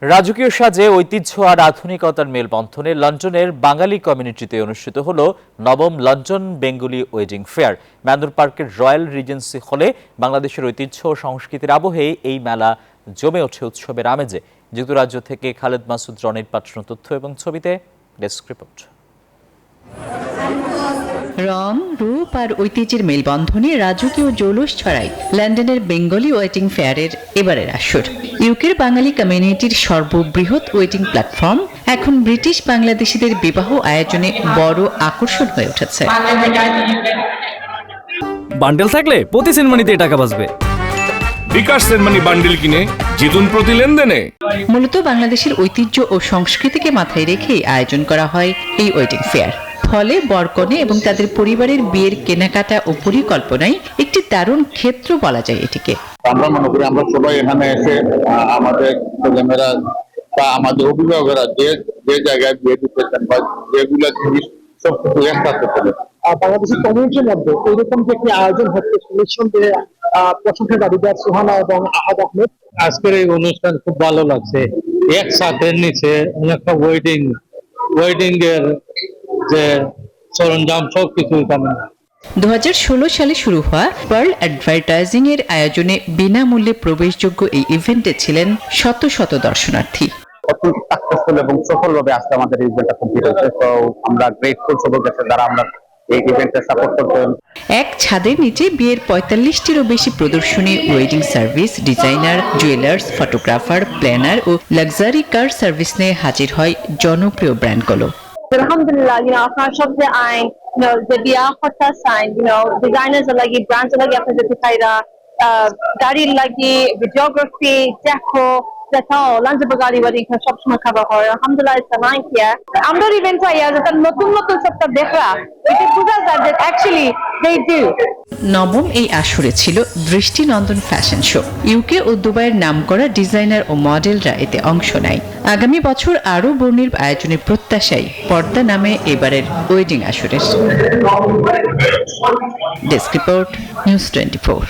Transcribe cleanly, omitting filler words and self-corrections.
রাজকীয় সাজে ঐতিহ্য আর আধুনিকতার মেলবন্ধনে লন্ডনের বাঙালি কমিউনিটিতে অনুষ্ঠিত হল নবম লন্ডন বেঙ্গলি ওয়েডিং ফেয়ার। ম্যান্দর পার্কের রয়্যাল রিজেন্সি হলে বাংলাদেশের ঐতিহ্য ও সংস্কৃতির আবহে এই মেলা জমে ওঠে উৎসবের আমেজে। যুক্তরাজ্য থেকে খালেদ মাসুদ রনির পাঠানো তথ্য এবং ছবিতে ডেস্ক রিপোর্ট। রং, রূপ আর ঐতিহ্যের মেলবন্ধনে রাজকীয় জৌলুস ছড়ায় লন্ডনের বেঙ্গলি ওয়েটিং ফেয়ারের এবারের আসর। ইউকের বাঙালি কমিউনিটির সর্ববৃহৎ ওয়েটিং প্ল্যাটফর্ম এখন ব্রিটিশ বাংলাদেশিদের বিবাহ আয়োজনে বড় আকর্ষণ হয়ে উঠেছে। বান্ডেল থাকলে প্রতি সেনমানিতে টাকা বাঁচবে। বিকাশ সেনমানি বান্ডেল কিনে জিতুন প্রতি লেনদেনে। মূলত বাংলাদেশের ঐতিহ্য ও সংস্কৃতিকে মাথায় রেখেই আয়োজন করা হয় এই ওয়েটিং ফেয়ার। ফলে বরকনে এবং তাদের পরিবারের বিয়ের কেনাকাটা ও পরিকল্পনায় একটি দারুণ ক্ষেত্র বলা যায় এটিকে। আমরা মনে করি আমরা সবাই এখানে এসে আমাদের ছেলেমেয়েরা বা আমাদের অভিভাবকেরা যে জায়গায় বিয়ে দিতেছেন বা যেগুলো জিনিস সব কিছু একসাথে করে বাংলাদেশের কমিউনিটির মধ্যে এইরকম যে একটি আয়োজন হচ্ছে নিঃসন্দেহে প্রশংসার দাবিদার সুহানা এবং আহাদ আহমেদ। আজকের এই অনুষ্ঠান খুব ভালো লাগছে। একসাথে নিচে অনেকটা ওয়েডিং এর যে সরঞ্জাম সবকিছু এখানে। 2016 সালে শুরু হওয়া পার্ল অ্যাডভার্টাইজিং এর আয়োজনে বিনামূল্যে প্রবেশযোগ্য এই ইভেন্টে ছিলেন শত শত দর্শনার্থী। অত্যন্ত সাকসেসফুল এবং সফলভাবে আজকে আমাদের এই ইভেন্টটা কমপ্লিট হয়েছে। তো আমরা গ্রেটফুল সবার কাছে যারা আমরা এই ইভেন্টে সাপোর্ট করতেন। এক ছাদের নিচে বিয়ের 45টিরও বেশি প্রদর্শনী, wedding service, designer, jewellers, photographer, planner ও লাক্সারি কার সার্ভিস নিয়ে হাজির হয় জনপ্রিয় ব্র্যান্ডগুলো। Alhamdulillah, আপনার সবচেয়ে আইন, যে বিয়া হতা সাইন, ডিজাইনার্স লাগি, ব্র্যান্ডস লাগি, আপনার যদি খাইরা গাড়ির লাগি, ভিডিওগ্রাফি, দেখো দেখাও লাঞ্চ বাগারি বাড়ি সবসময় খাবার হয়। আলহামদুলিল্লাহ ইটস নাইস হিয়ার। আমরা ইভেন্ট আইয়া যেটা নতুন নতুন সবটা দেখা, এটা বোঝা যায় যে অ্যাকচুয়ালি দে ডু। নবম এই আসরে ছিল দৃষ্টিনন্দন ফ্যাশন শো। ইউকে ও দুবাইয়ের নামকরা ডিজাইনার ও মডেলরা এতে অংশ নেয়। আগামী বছর আরও বর্ণিল আয়োজনের প্রত্যাশায় পর্দা নামে এবারের ওয়েডিং আসরের। Desk report, news 24।